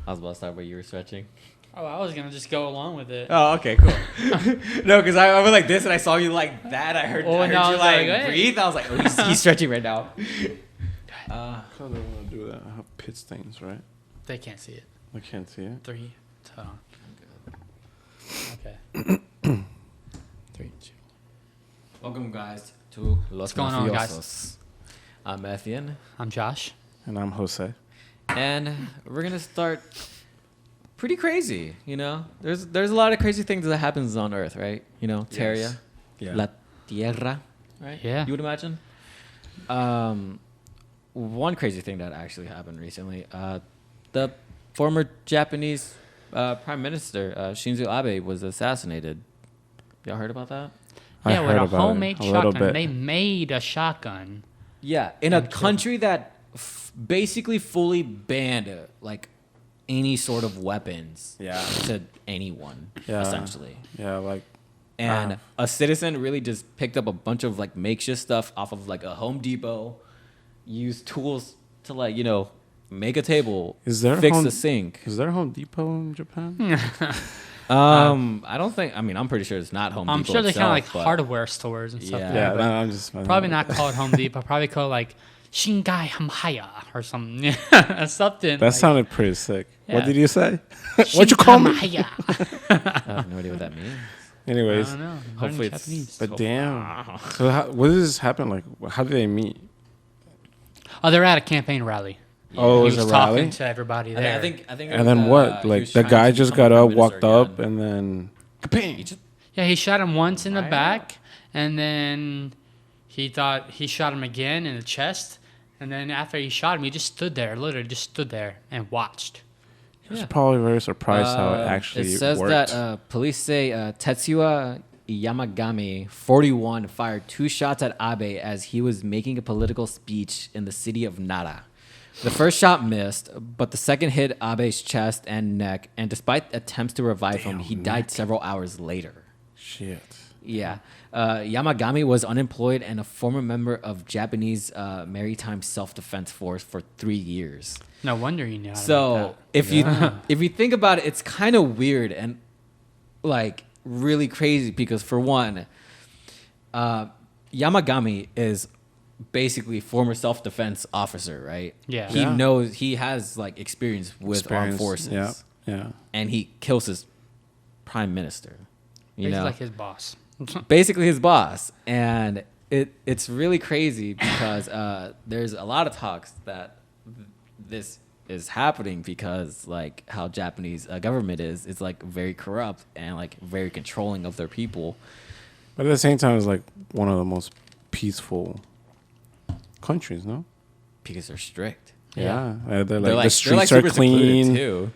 I was about to start where you were stretching. Oh, I was gonna just go along with it. Oh, okay, cool. No, because I was like this, and I saw you like that. I heard you like breathe. I was like, oh, he's stretching right now. I don't want to do that. I have pit stains, right? They can't see it. I can't see it. 3. Hold on. Okay. 3, 2. Welcome, guys, to Los What's going on, guys? Mafiosos. I'm Ethien. I'm Josh. And I'm Jose. And we're gonna start pretty crazy, you know. There's a lot of crazy things that happens on Earth, right? You know, Terra, Yeah. La Tierra, right? Yeah. You would imagine. One crazy thing that actually happened recently: the former Japanese Prime Minister Shinzo Abe was assassinated. Y'all heard about that? Yeah, with heard a about homemade it a little shotgun. bit. They made a shotgun. Yeah, in a country that basically fully banned like any sort of weapons to anyone, essentially. Yeah, like. And a citizen really just picked up a bunch of like makeshift stuff off of like a Home Depot, used tools to like, you know, make a table, fix the sink. Is there a Home Depot in Japan? I don't think. I mean, I'm pretty sure it's not Home Depot. I'm sure they're itself, kind of like but hardware stores and stuff. Yeah. there, but I'm just probably not called Home Depot. Probably called like Shingai Hamhaya or something. Something. That sounded pretty sick. Yeah. What did you say? What'd you call me? I have no idea what that means. Anyways, I don't know. Hopefully it's- Japanese. but damn. So what does this happen? Like, how did they meet? Oh, they were at a campaign rally. Oh, it He was was a talking rally? to everybody there. I think. And then what? Like, the guy just got up, walked up, and then... Yeah, he shot him once in the Right. back, and then he thought he shot him again in the chest. And then after he shot him, he just stood there, literally just stood there and watched. He was probably very surprised how it actually It says worked. that police say Tetsuya Yamagami, 41, fired 2 shots at Abe as he was making a political speech in the city of Nara. The first shot missed, but the second hit Abe's chest and neck, and despite attempts to revive him, he died several hours later. Shit. Yeah. Yamagami was unemployed and a former member of Japanese Maritime Self-Defense Force for 3 years. No wonder you knew how to So make that. if you think about it, it's kind of weird and like really crazy because for one, Yamagami is basically former self-defense officer, right? Yeah. He Yeah. knows he has like experience with armed forces. Yeah, yeah. And he kills his prime minister. You He's know, like his boss. basically his boss, and it's really crazy because there's a lot of talks that this is happening because like how Japanese government is, it's like very corrupt and like very controlling of their people. But at the same time, it's like one of the most peaceful countries, no? Because they're strict. Yeah. They're They're like, the streets super are secluded, clean. too.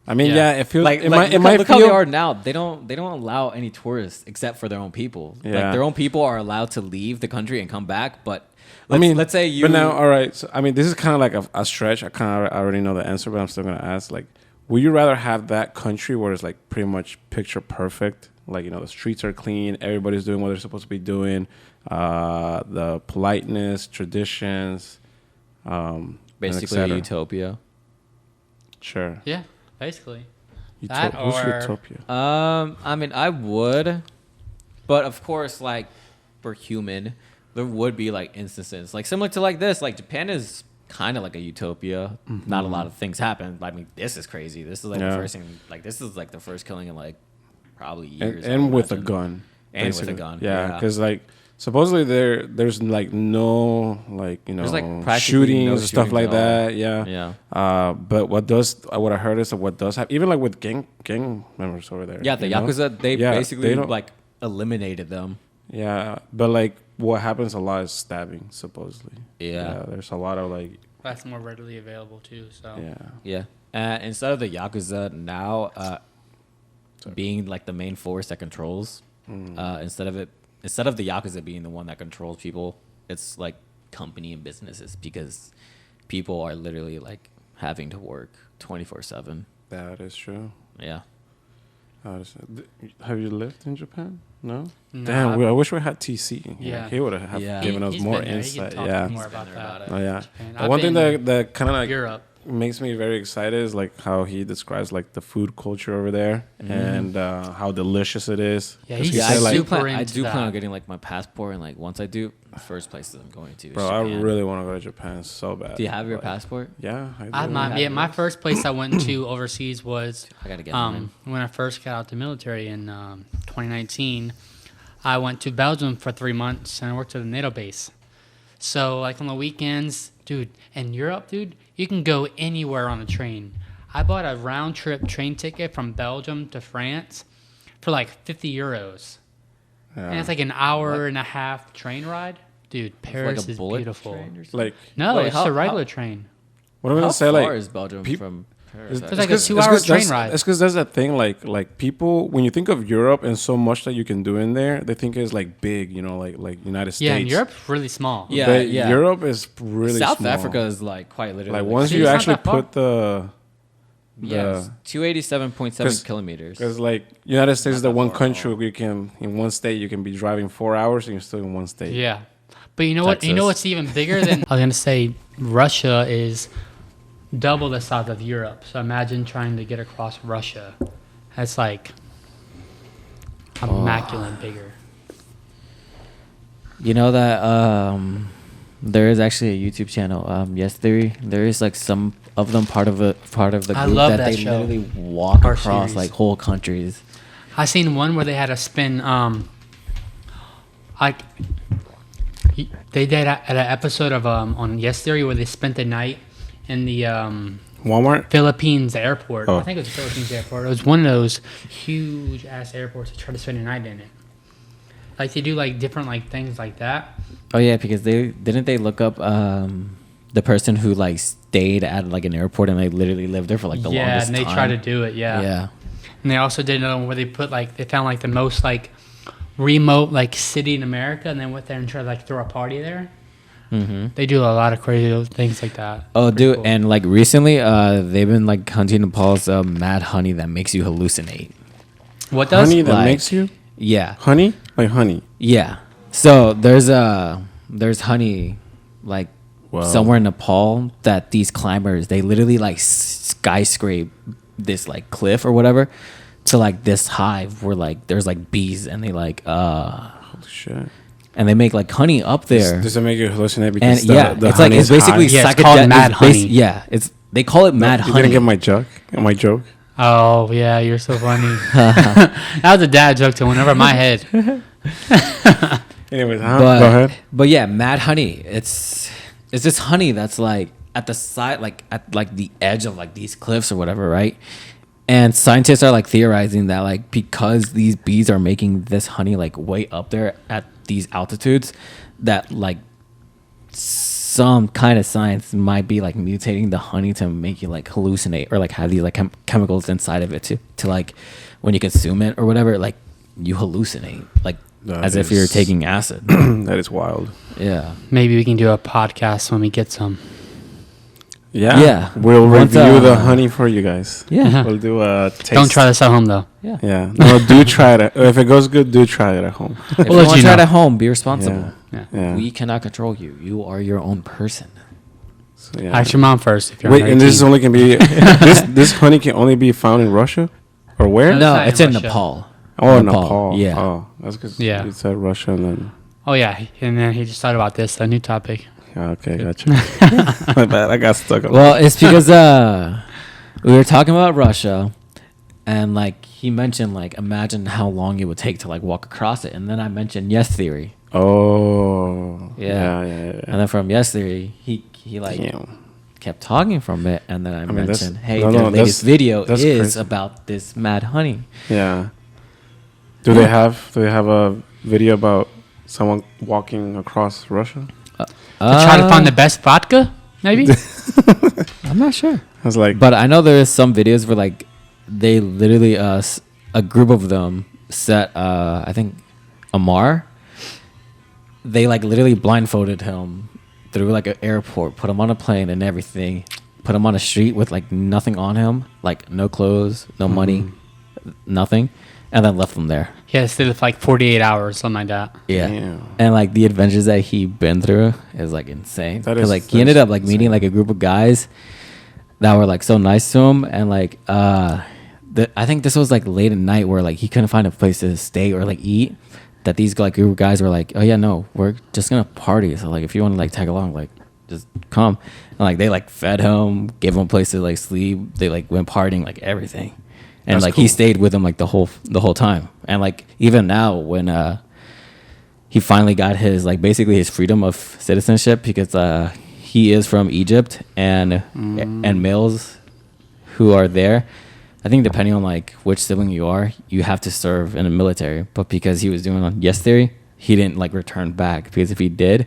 I mean, Yeah. it feels Like, it like might look how they feel are now. They don't allow any tourists except for their own people. Yeah. Like their own people are allowed to leave the country and come back, but let's say you. But now, all right. So, I mean, this is kind of like a stretch. I kind of already know the answer, but I'm still gonna ask. Like, would you rather have that country where it's like pretty much picture perfect? Like, you know, the streets are clean, everybody's doing what they're supposed to be doing, the politeness, traditions, and et basically cetera. utopia. Sure. Yeah, basically. That Who's or- utopia? I mean, I would, but of course, like we're human, there would be like instances like similar to like this. Like Japan is kind of like a utopia. Not a lot of things happen. I mean, this is crazy. This is like the first thing. Like this is like the first killing in like probably years. I And would with a imagine. gun. And with a basically. gun, Yeah, yeah. because like supposedly there's like no like There's, like, practically shootings no and stuff shootings like at all. that. Yeah. Yeah. But what I heard is that what does happen, even like with gang members over there. Yeah, the you know? Yakuza, they Yeah, basically they don't- like eliminated them. Yeah, but like what happens a lot is stabbing supposedly. Yeah. There's a lot of like That's more readily available too. So Yeah. Instead of the Yakuza now being like the main force that controls, instead of the Yakuza being the one that controls people, it's like company and businesses because people are literally like having to work 24/7. that is true. Yeah. Have you lived in Japan? No. No, Damn, I wish we had TC. Yeah. He would have Yeah. given us He's more been there. He can insight. talk Yeah. more He's been about there that. about it. Oh yeah. Japan. The I've one thing been that kind of like Europe. makes me very excited is like how he describes like the food culture over there and how delicious it is. Yeah, 'Cause he's he said, super like, into I do plan that. on getting like my passport, and like once I do, the first place that I'm going to is bro, I Japan. really want to go to Japan so bad. Do you have your Like, passport? Yeah, I do. My first place I went to overseas was I gotta get mine. when I first got out the military in 2019. I went to Belgium for 3 months and I worked at a NATO base. So like on the weekends, dude, in Europe, dude, you can go anywhere on a train. I bought a round trip train ticket from Belgium to France for like 50 euros. Yeah. And it's like an hour and a half train ride. Dude, Paris like a is bullet beautiful. train or something? like No, Wait, it's how- a regular train. what am I How gonna say? far Like is Belgium peop- from Paris? It's like a 2-hour train ride. It's because there's that thing like people when you think of Europe and so much that you can do in there, they think it's like big, you know, like United States. Yeah, and Europe's really small. Yeah, But yeah. Europe is really South small. Africa is like quite literally Like once See, you it's not actually that far. put the yes, 287.7 kilometers. because like United States is the that one far at country where you can in one state you can be driving 4 hours and you're still in one state. Yeah. But you know what? You know Texas. what's even bigger than I was gonna say Russia is double the size of Europe. So imagine trying to get across Russia. That's like immaculate bigger. You know that there is actually a YouTube channel, Yes Theory. There is like some of them part of the group I love that they show. literally walk Our across series. like whole countries. I seen one where they had to spin like they did at an episode of on Yes Theory where they spent the night in the Walmart. Philippines airport. Oh. I think it was the Philippines airport. It was one of those huge ass airports. They try to spend a night in it. Like they do like different like things like that. Oh yeah, because they look up the person who like stayed at like an airport and they literally lived there for like the longest and they time. try to do it. Yeah. Yeah. And they also did another one where they put like they found like the most like remote like city in America, and then went there and tried to like throw a party there. Mm-hmm. They do a lot of crazy things like that. Oh, Pretty dude, cool. and like recently, they've been like hunting Nepal's mad honey that makes you hallucinate. What does? Honey that Like- makes you Yeah, honey like honey. yeah. So there's honey like Wow. somewhere in Nepal that these climbers they literally like skyscrape this like cliff or whatever to like this hive where like there's like bees and they like Holy shit. and they make like honey up there. Does it make you hallucinate And because yeah, the it's like honey it's is basically high? Yeah, it's called psychedelic- mad it's basi- honey. Yeah, it's they call it mad You honey. didn't get my joke. My joke. Oh yeah, you're so funny. That was a dad joke to went over my head. Anyways, go but ahead. but yeah, mad honey. It's this honey that's like at the side, like at like the edge of like these cliffs or whatever, right? And scientists are like theorizing that like because these bees are making this honey like way up there at these altitudes, that like some kind of science might be like mutating the honey to make you like hallucinate or like have these like chemicals inside of it to like when you consume it or whatever, like you hallucinate like That as if you're is- taking acid. That is wild. Yeah. Maybe we can do a podcast when we get some. Yeah. Yeah. We'll Once, review the honey for you guys. Yeah. We'll do a taste. Don't try this at home though. Yeah. Yeah. No, do try it. If it goes good, do try it at home. If you let want you to try it know. at home, be responsible. Yeah. Yeah. We cannot control you. You are your own person. So, yeah. Ask your mom first if you're Wait, under and this 18. only can be this honey can only be found in Russia, or where? No, No, not it's in in Russia. Nepal. Oh, Nepal. Yeah. Oh, that's because Yeah. you said Russia and then. Oh yeah, and then he just thought about this, a new topic. Yeah, okay, gotcha. My bad. I got stuck on Well, it's because we were talking about Russia, and like he mentioned, like imagine how long it would take to like walk across it, and then I mentioned Yes Theory. Oh. Yeah. Yeah. And then from Yes Theory, he like Damn. kept talking from it, and then I mean, that's- mentioned, hey, no, the no, latest that's- video that's is crazy. about this mad honey. Yeah. Do they have a video about someone walking across Russia? To try to find the best vodka, maybe. I'm not sure. I was like, But I know there is some videos where like they literally a group of them set I think Amar. They like literally blindfolded him through like an airport, put him on a plane and everything, put him on a street with like nothing on him, like no clothes, no money, nothing, and then left him there. Yeah, stayed for like 48 hours, something like that. Yeah. Damn. And like the adventures that he been through is like insane. That 'Cause, is- like that he ended is up like meeting insane. like a group of guys that were like so nice to him, and like I think this was like late at night where like he couldn't find a place to stay or like eat. That these like group of guys were like, oh yeah, no, we're just gonna party. So like if you want to like tag along, like just come. And like they like fed him, gave him a place to like sleep. They like went partying, like everything. And That's like cool. he stayed with him like the whole time. And like even now when he finally got his like basically his freedom of citizenship, because he is from Egypt, and males who are there, I think depending on like which sibling you are, you have to serve in the military. But because he was doing on yes theory, he didn't like return back, because if he did,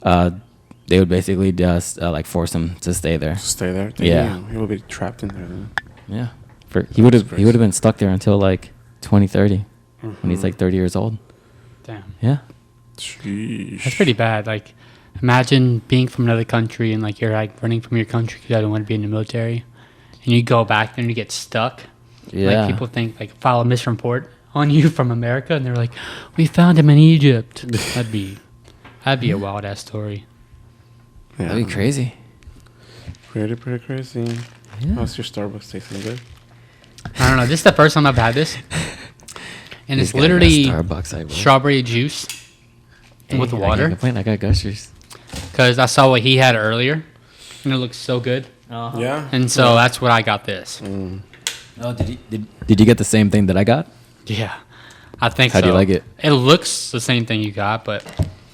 they would basically just like force him to stay there. Stay there. Yeah. Damn, he will be trapped in there. Then. Yeah, he would have been stuck there until like 2030 when he's like 30 years old. Damn. Yeah. Sheesh. That's pretty bad. Like, imagine being from another country and like you're like running from your country because I don't want to be in the military, and you go back there and you get stuck. Yeah. Like people think like file a misreport on you from America, and they're like, we found him in Egypt. That'd be a wild ass story. Yeah. That'd be crazy. Pretty crazy. Yeah. How's your Starbucks tasting good? I don't know. This is the first time I've had this, and This it's guy got literally Starbucks, I will. strawberry juice with Hey, water. I can't complain. I got gushers. Because I saw what he had earlier, and it looks so good. Yeah. And so that's what I got this. Oh, did you get the same thing that I got? Yeah, I think How so. do you like it? It looks the same thing you got, but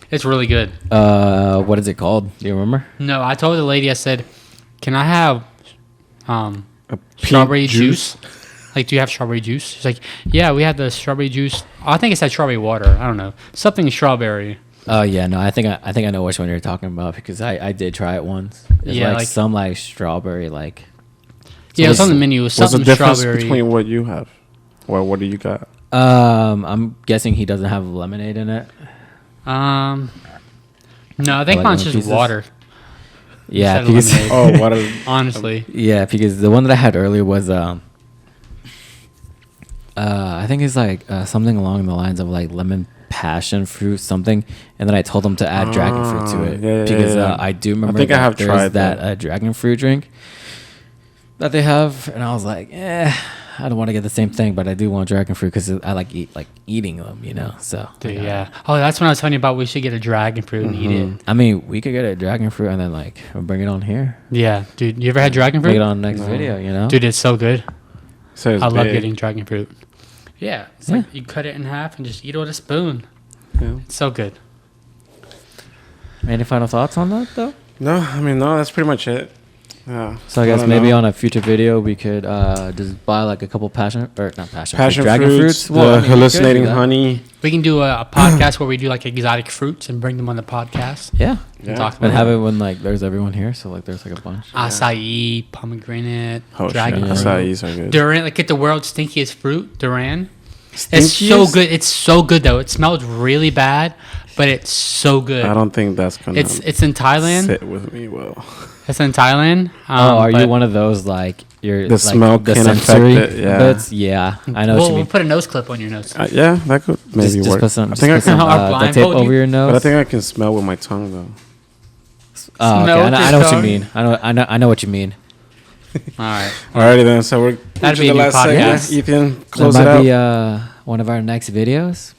it's really good. What is it called? Do you remember? No, I told the lady, I said, can I have A strawberry pink juice? Like, do you have strawberry juice? She's like, yeah, we have the strawberry juice. I think it said strawberry water. I don't know. Something strawberry. Oh yeah, no, I think I know which one you're talking about, because I did try it once. It's Yeah, like like- some like strawberry like. Yeah, it was on the menu. It was What's the something difference strawberry. between what you have? Or what do you got? I'm guessing he doesn't have lemonade in it. No, I think like mine's lemon just pieces? water. Yeah, Instead of because lemonade. Oh, what are Honestly. yeah, because the one that I had earlier was I think it's like something along the lines of like lemon passion fruit something, and then I told them to add dragon fruit to it, yeah, because yeah. I do remember think I that have there's tried that that. dragon fruit drink that they have, and I was like, I don't want to get the same thing, but I do want dragon fruit because I like eating them, you know. So Dude, yeah. Oh, that's when I was telling you about we should get a dragon fruit and eat it. I mean, we could get a dragon fruit and then like bring it on here, Yeah, dude. You ever had dragon bring fruit? it on next video, you know. Dude, it's so good. So it's I love big. getting dragon fruit. Yeah, it's like you cut it in half and just eat it with a spoon. Yeah. It's so good. Any final thoughts on that though? No, I mean, no, that's pretty much it. Yeah. So I guess don't maybe know. on a future video we could just buy like a couple passion dragon fruits, Well, I the mean, we could hallucinating do that. honey. We can do a podcast where we do like exotic fruits and bring them on the podcast. Yeah, Yeah. Talk and about have it when like there's everyone here, so like there's like a bunch. acai, pomegranate, Oh, dragon shit. fruit. Acai's are good. Durian, like get the world's stinkiest fruit, durian. It's so Stinkiest? good. It's so good though. It smells really bad, but it's so good. I don't think that's gonna It's in Thailand. sit with me well. It's in Thailand. Are you but one of those like you're The like, smell the can affect sensory it, yeah. bits? Yeah, I know what We'll you mean. put a nose clip on your nose. Yeah, that could maybe Just work. put some, I just think I put some can, Our duct tape blindfold over you? your nose. but I think I can smell with my tongue though. Oh, Smell okay. with I your know what you tongue? mean. I know what you mean. All right. Alrighty then, so we're That'd to be the a new last segment. podcast. Ethien, close that it might out. be one of our next videos.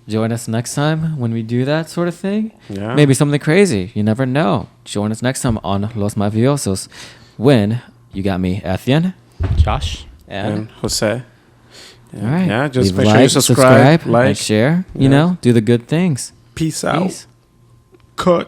Join us next time when we do that sort of thing. Yeah. Maybe something crazy. You never know. Join us next time on Los Mafiosos when you got me, Ethien. Josh. And Jose. All right. Yeah, just Leave make a sure you like, subscribe, and like, share. You Yeah. know, do the good things. peace out. Peace. Cut.